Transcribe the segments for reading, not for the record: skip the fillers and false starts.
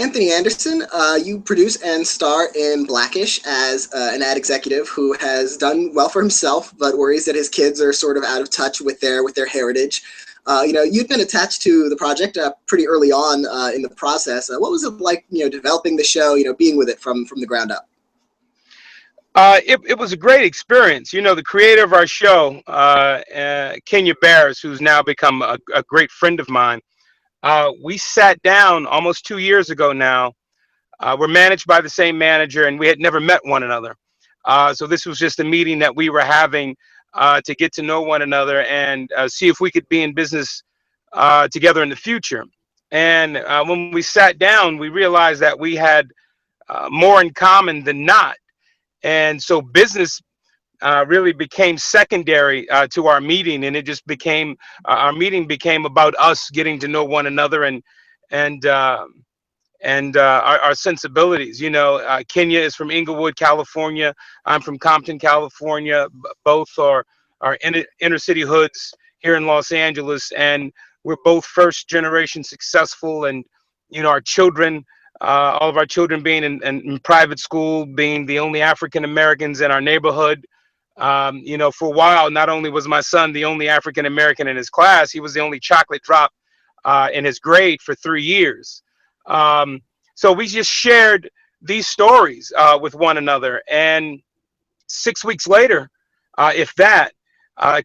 Anthony Anderson, you produce and star in Blackish as an ad executive who has done well for himself, but worries that his kids are sort of out of touch with their heritage. You'd been attached to the project pretty early on in the process. What was it like, developing the show, being with it from the ground up? It was a great experience. The creator of our show, Kenya Barris, who's now become a great friend of mine, we sat down almost 2 years ago now. We're managed by the same manager, and we had never met one another. So this was just a meeting that we were having to get to know one another and see if we could be in business together in the future. And when we sat down, we realized that we had more in common than not. And so business really became secondary to our meeting, and it just became our meeting became about us getting to know one another and our sensibilities. Kenya is from Inglewood, California. I'm from Compton, California. Both are inner city hoods here in Los Angeles, and we're both first generation successful. And our children. All of our children being in private school, being the only African Americans in our neighborhood. For a while, not only was my son the only African American in his class, he was the only chocolate drop in his grade for 3 years. So we just shared these stories with one another. And 6 weeks later, if that,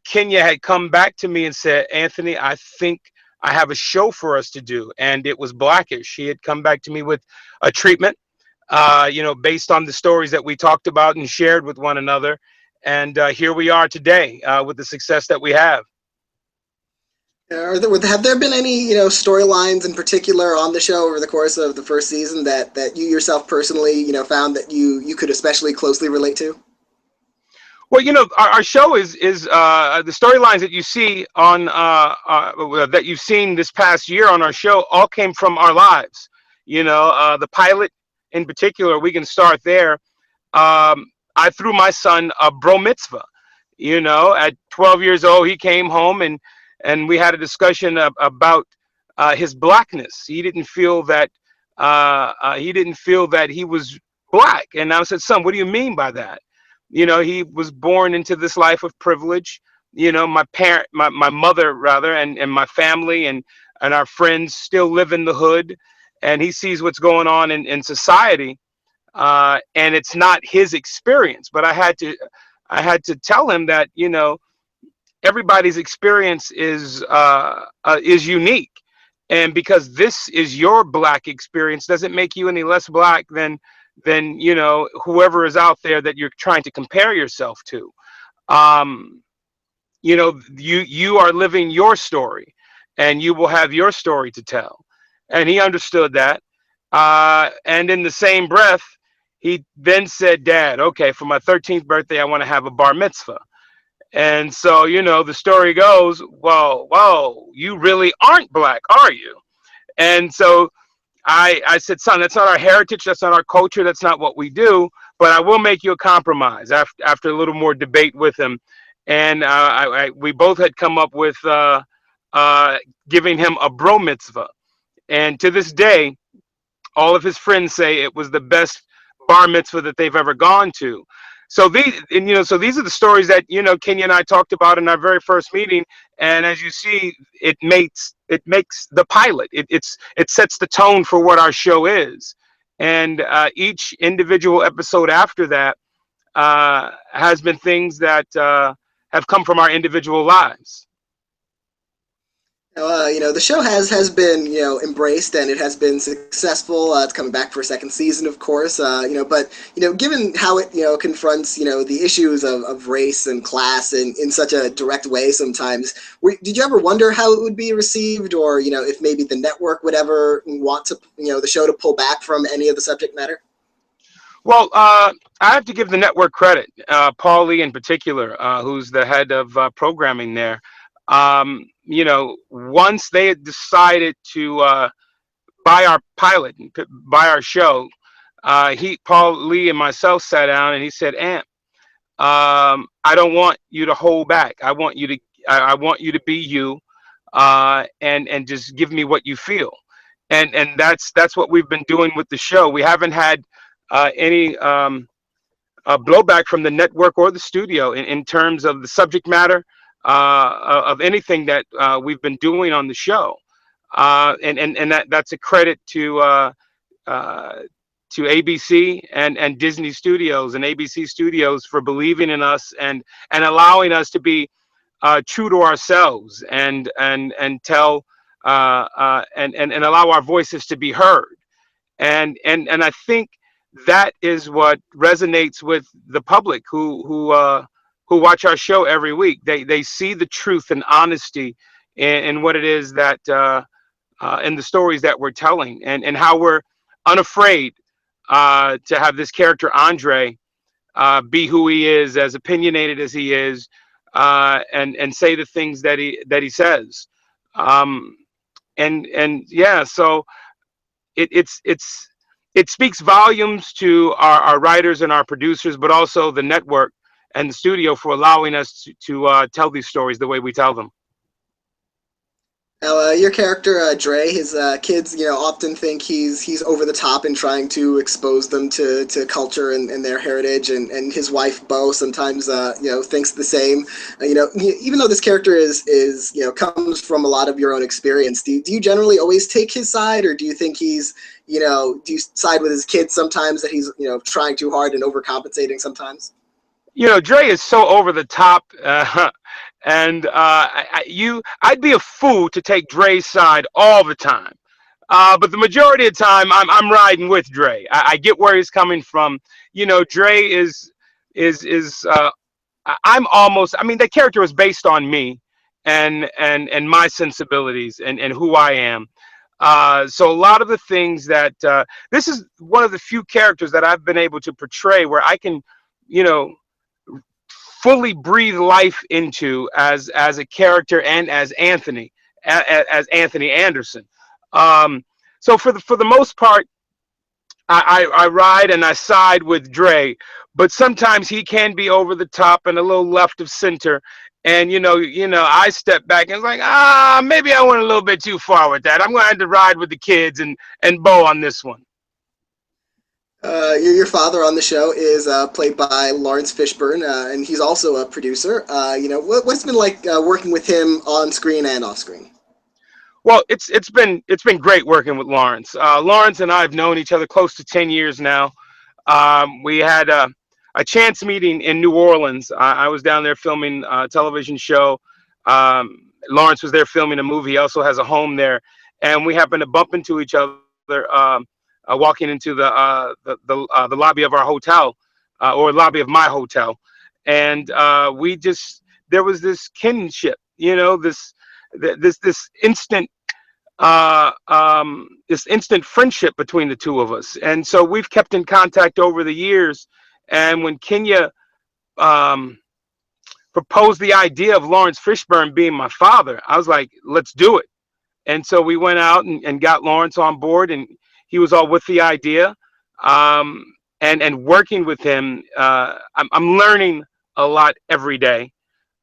Kenya had come back to me and said, Anthony, I think I have a show for us to do. And it was Blackish. She had come back to me with a treatment, based on the stories that we talked about and shared with one another. And here we are today with the success that we have. Have there been any, storylines in particular on the show over the course of the first season that you yourself personally, found that you could especially closely relate to? Well, our show is the storylines that you see on that you've seen this past year on our show all came from our lives. The pilot in particular, we can start there. I threw my son a bro mitzvah. At 12 years old, he came home and we had a discussion about his blackness. He didn't feel that he was black, and I said, son, what do you mean by that? He was born into this life of privilege. My mother rather, and my family and our friends still live in the hood, and he sees what's going on in society, and it's not his experience. But I had to tell him that everybody's experience is unique, and because this is your black experience doesn't make you any less black than whoever is out there that you're trying to compare yourself to. You are living your story, and you will have your story to tell. And he understood that. And in the same breath, he then said, Dad, okay, for my 13th birthday, I want to have a bar mitzvah. And so, the story goes, whoa, you really aren't black, are you? And so I said, son, that's not our heritage. That's not our culture. That's not what we do. But I will make you a compromise after a little more debate with him. And we both had come up with giving him a bro mitzvah. And to this day, all of his friends say it was the best bar mitzvah that they've ever gone to. So these are the stories that, Kenya and I talked about in our very first meeting. And as you see, it makes the pilot. It sets the tone for what our show is. And each individual episode after that has been things that have come from our individual lives. The show has been, embraced, and it has been successful. It's coming back for a second season, of course. But given how it, confronts, the issues of race and class in such a direct way sometimes, did you ever wonder how it would be received, or, if maybe the network would ever want to, the show to pull back from any of the subject matter? Well, I have to give the network credit, Paul Lee in particular, who's the head of programming there. Once they had decided to buy our pilot, buy our show, Paul Lee and myself sat down and he said, Amp, I don't want you to hold back. I want you to be you, and just give me what you feel. and that's what we've been doing with the show. We haven't had any blowback from the network or the studio in terms of the subject matter of anything that we've been doing on the show, and that's a credit uh, to ABC and Disney Studios and ABC Studios for believing in us and allowing us to be true to ourselves and tell and allow our voices to be heard. And I think that is what resonates with the public who watch our show every week. They see the truth and honesty in what it is that in the stories that we're telling, and how we're unafraid to have this character Andre be who he is, as opinionated as he is, and say the things that he says. Um, and yeah, so it's it speaks volumes to our writers and our producers, but also the network and the studio for allowing us to tell these stories the way we tell them. Now, your character Dre, his kids, often think he's over the top in trying to expose them to culture and their heritage, and his wife Bo sometimes thinks the same. Even though this character is comes from a lot of your own experience, do you generally always take his side, or do you think he's do you side with his kids sometimes that he's trying too hard and overcompensating sometimes? Dre is so over the top, and I'd be a fool to take Dre's side all the time. But the majority of the time, I'm riding with Dre. I get where he's coming from. Dre is I'm almost. I mean, the character was based on me and my sensibilities and who I am. So a lot of the things that this is one of the few characters that I've been able to portray where I can, you know, fully breathe life into as a character and as as Anthony Anderson. So for the most part, I ride and I side with Dre, but sometimes he can be over the top and a little left of center. And I step back and it's like, maybe I went a little bit too far with that. I'm going to have to ride with the kids and Bo on this one. Your father on the show is played by Laurence Fishburne, and he's also a producer. What's it been like working with him on screen and off screen? Well, it's been great working with Laurence. Laurence and I have known each other close to 10 years now. We had a chance meeting in New Orleans. I was down there filming a television show. Laurence was there filming a movie. He also has a home there, and we happened to bump into each other walking into the lobby of our hotel, or lobby of my hotel, and there was this kinship, this instant this instant friendship between the two of us. And so we've kept in contact over the years. And when Kenya proposed the idea of Laurence Fishburne being my father, I was like, let's do it. And so we went out and got Laurence on board, and he was all with the idea. And working with him, I'm learning a lot every day,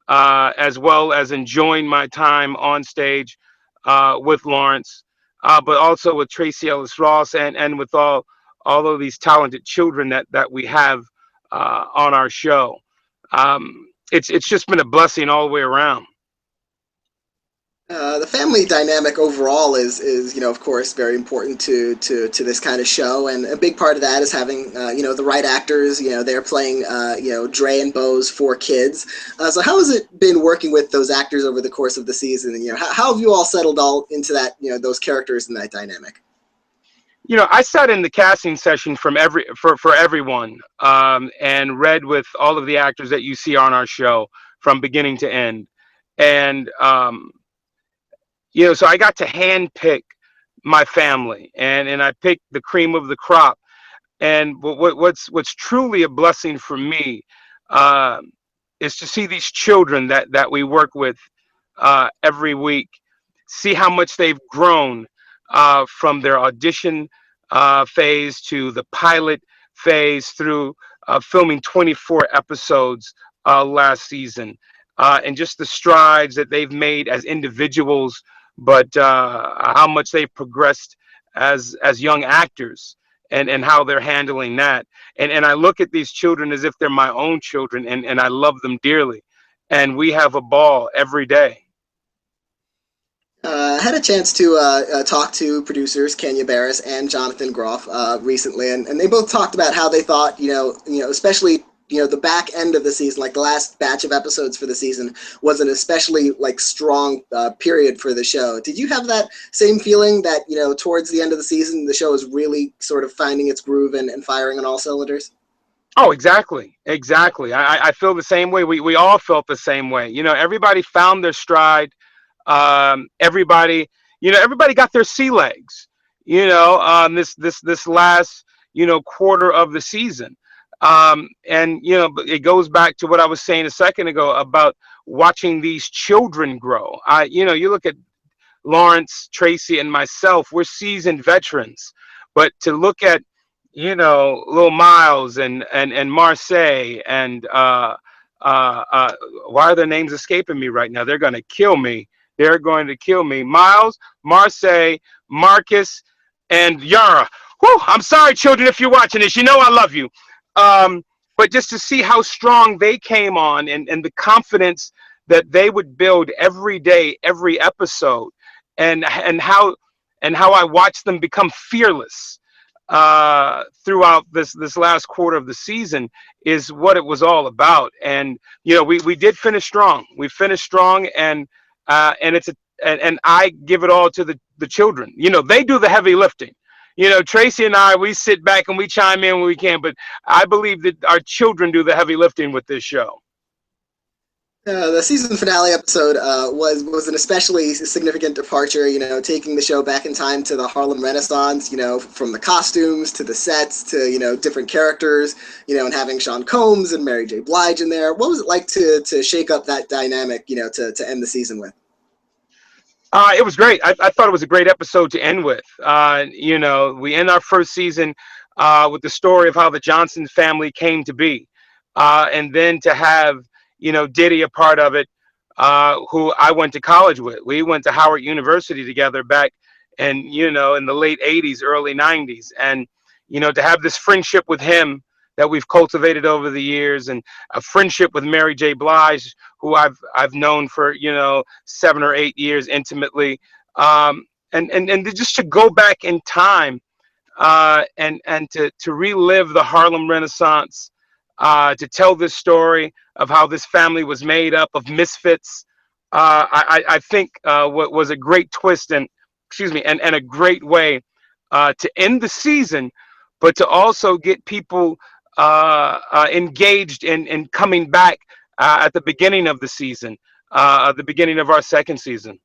as well as enjoying my time on stage with Laurence, but also with Tracy Ellis Ross and with all of these talented children that we have on our show. It's just been a blessing all the way around. The family dynamic overall is of course very important to this kind of show, and a big part of that is having the right actors. They're playing Dre and Bo's four kids. So how has it been working with those actors over the course of the season? And how have you all settled all into that those characters and that dynamic? I sat in the casting session for everyone, and read with all of the actors that you see on our show from beginning to end, and so I got to handpick my family, and I picked the cream of the crop. And what's truly a blessing for me is to see these children that we work with every week, see how much they've grown from their audition phase to the pilot phase through filming 24 episodes last season, and just the strides that they've made as individuals, but how much they've progressed as young actors, and how they're handling that. And I look at these children as if they're my own children, and I love them dearly. And we have a ball every day. I had a chance to talk to producers Kenya Barris and Jonathan Groff recently, and they both talked about how they thought, especially the back end of the season, like the last batch of episodes for the season, was an especially like strong period for the show. Did you have that same feeling that towards the end of the season, the show is really sort of finding its groove and firing on all cylinders? Oh, exactly, exactly. I feel the same way. We all felt the same way. Everybody found their stride. Everybody, everybody got their sea legs. This last quarter of the season, and it goes back to what I was saying a second ago about watching these children grow. You look at Lawrence, Tracy, and myself. We're seasoned veterans, but to look at little Miles and Marseille and why are their names escaping me right now? They're going to kill me. They're going to kill me. Miles, Marseille, Marcus, and Yara. Whew, I'm sorry, children, if you're watching this. I love you. But just to see how strong they came on, and the confidence that they would build every day, every episode, and how I watched them become fearless throughout this last quarter of the season is what it was all about. And we did finish strong. We finished strong, and I give it all to the children. They do the heavy lifting. Tracy and I, we sit back and we chime in when we can, but I believe that our children do the heavy lifting with this show. The season finale episode was an especially significant departure, taking the show back in time to the Harlem Renaissance, from the costumes to the sets to, different characters, and having Sean Combs and Mary J. Blige in there. What was it like to shake up that dynamic, to end the season with? It was great. I thought it was a great episode to end with. We end our first season with the story of how the Johnson family came to be. And then to have, Diddy a part of it, who I went to college with. We went to Howard University together back in the late 80s, early 90s. And, to have this friendship with him that we've cultivated over the years, and a friendship with Mary J. Blige, who I've known for 7 or 8 years intimately, and just to go back in time and to relive the Harlem Renaissance, to tell this story of how this family was made up of misfits. I think what was a great twist and a great way to end the season, but to also get people engaged in coming back at the beginning of the season, at the beginning of our second season.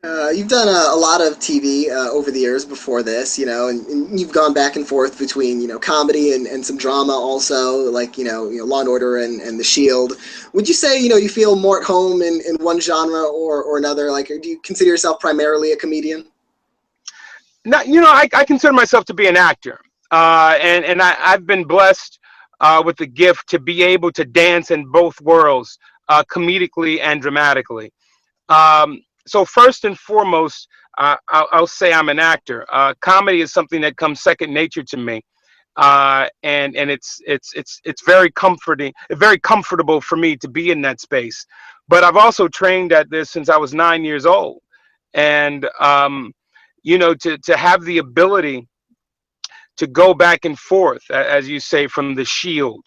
You've done a lot of TV over the years before this, and you've gone back and forth between, comedy and some drama also, like, Law and Order and The Shield. Would you say, you feel more at home in one genre or another? Like, do you consider yourself primarily a comedian? No, I consider myself to be an actor. And I've been blessed with the gift to be able to dance in both worlds, comedically and dramatically. So first and foremost, I'll say I'm an actor. Comedy is something that comes second nature to me, and it's very comforting, very comfortable for me to be in that space. But I've also trained at this since I was 9 years old, and to have the ability to go back and forth, as you say, from The Shield,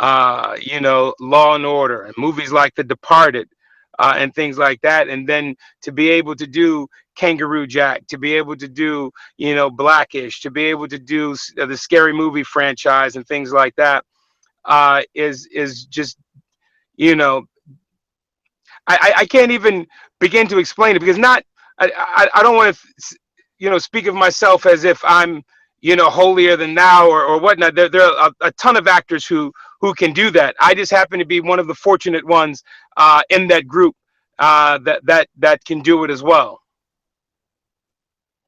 Law and Order, and movies like The Departed, and things like that, and then to be able to do Kangaroo Jack, to be able to do Blackish, to be able to do the Scary Movie franchise and things like that, is just I can't even begin to explain it, because I don't want to speak of myself as if I'm holier than thou or whatnot. There are a ton of actors who can do that. I just happen to be one of the fortunate ones in that group that can do it as well.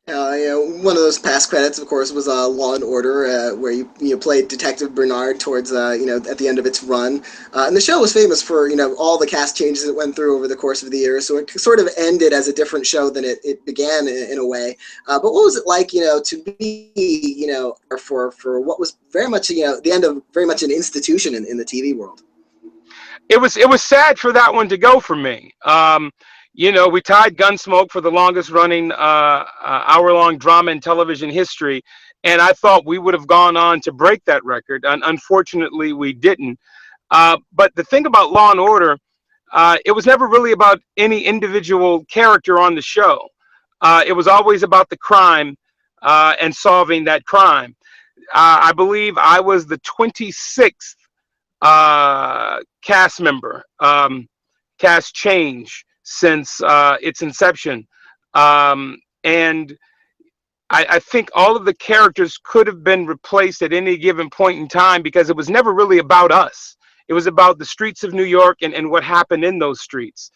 One of those past credits, of course, was Law and Order, where you played Detective Bernard towards at the end of its run, and the show was famous for all the cast changes it went through over the course of the year. So it sort of ended as a different show than it began in a way. But what was it like, to be for what was very much the end of very much an institution in the TV world? It was sad for that one to go for me. We tied Gunsmoke for the longest running hour-long drama in television history, and I thought we would have gone on to break that record. And unfortunately, we didn't. But the thing about Law and Order, it was never really about any individual character on the show. It was always about the crime and solving that crime. I believe I was the 26th cast member, cast change since its inception. And I think all of the characters could have been replaced at any given point in time because it was never really about us. It was about the streets of New York and what happened in those streets.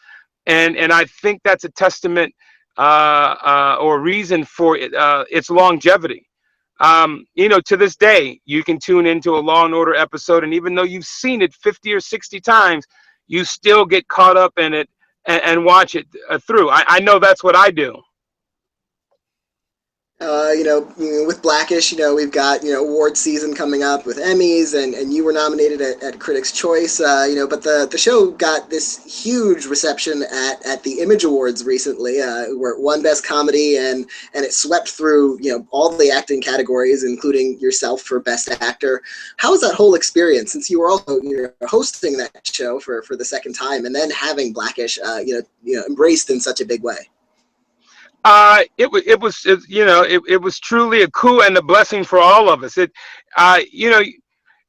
And I think that's a testament or reason for its longevity. To this day, you can tune into a Law and Order episode, and even though you've seen it 50 or 60 times, you still get caught up in it and watch it through. I know that's what I do. With Blackish, we've got, award season coming up with Emmys, and you were nominated at Critics' Choice, but the show got this huge reception at the Image Awards recently, where it won Best Comedy, and it swept through, all the acting categories, including yourself for Best Actor. How was that whole experience, since you were also, hosting that show for the second time, and then having Blackish, embraced in such a big way? It was truly a coup and a blessing for all of us.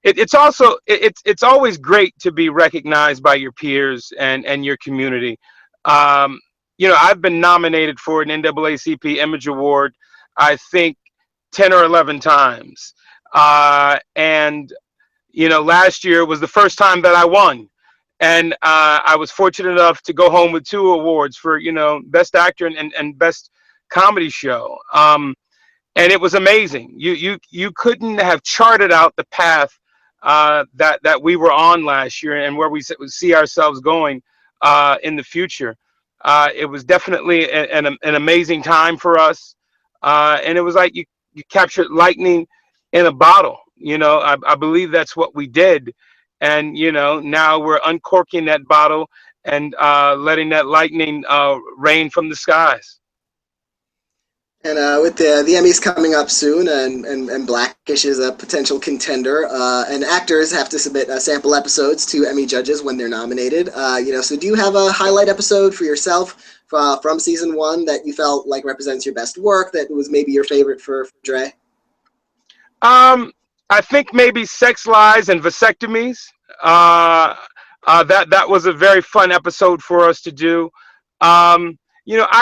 It's always great to be recognized by your peers and your community. I've been nominated for an NAACP Image Award, I think 10 or 11 times. And last year was the first time that I won. And I was fortunate enough to go home with 2 awards for, Best Actor and Best Comedy Show. And it was amazing. You couldn't have charted out the path that we were on last year and where we see ourselves going in the future. It was definitely an amazing time for us. And it was like you captured lightning in a bottle. I believe that's what we did. And, now we're uncorking that bottle and letting that lightning rain from the skies. And with the Emmys coming up soon, and Blackish is a potential contender, and actors have to submit sample episodes to Emmy judges when they're nominated. So do you have a highlight episode for yourself from season 1 that you felt like represents your best work, that was maybe your favorite for Dre? I think maybe Sex, Lies, and Vasectomies. That was a very fun episode for us to do. I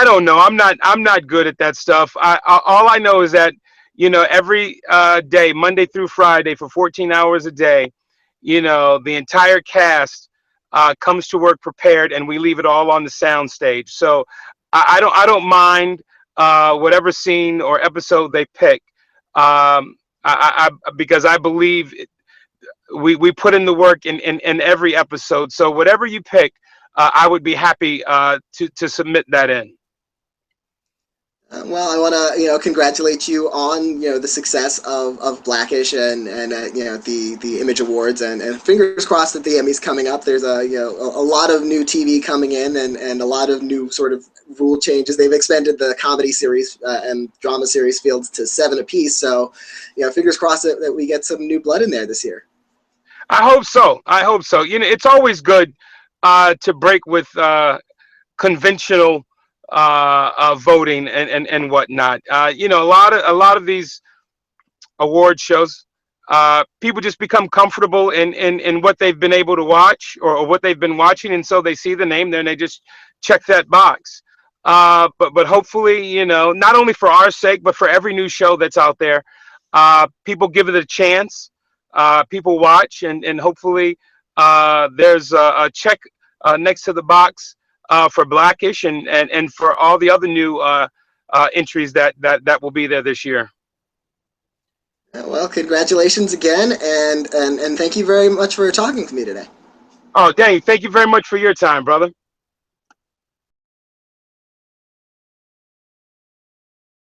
don't know. I'm not good at that stuff. All I know is that, every day, Monday through Friday, for 14 hours a day, the entire cast comes to work prepared, and we leave it all on the sound stage. So I don't mind whatever scene or episode they pick. Because I believe we put in the work in every episode. So whatever you pick, I would be happy to submit that in. Well, I want to, congratulate you on, the success of Blackish and the Image Awards, and fingers crossed that the Emmys coming up. There's a lot of new TV coming in, and a lot of new sort of rule changes. They've expanded the comedy series and drama series fields to 7 apiece. So, fingers crossed that we get some new blood in there this year. I hope so. It's always good to break with conventional voting and whatnot. A lot of these award shows, people just become comfortable in what they've been able to watch or what they've been watching, and so they see the name there and they just check that box. But hopefully, not only for our sake, but for every new show that's out there, people give it a chance. People watch, and hopefully there's a check next to the box for Blackish and for all the other new entries that will be there this year. Well, congratulations again, and thank you very much for talking to me today. Oh, Danny, thank you very much for your time, brother.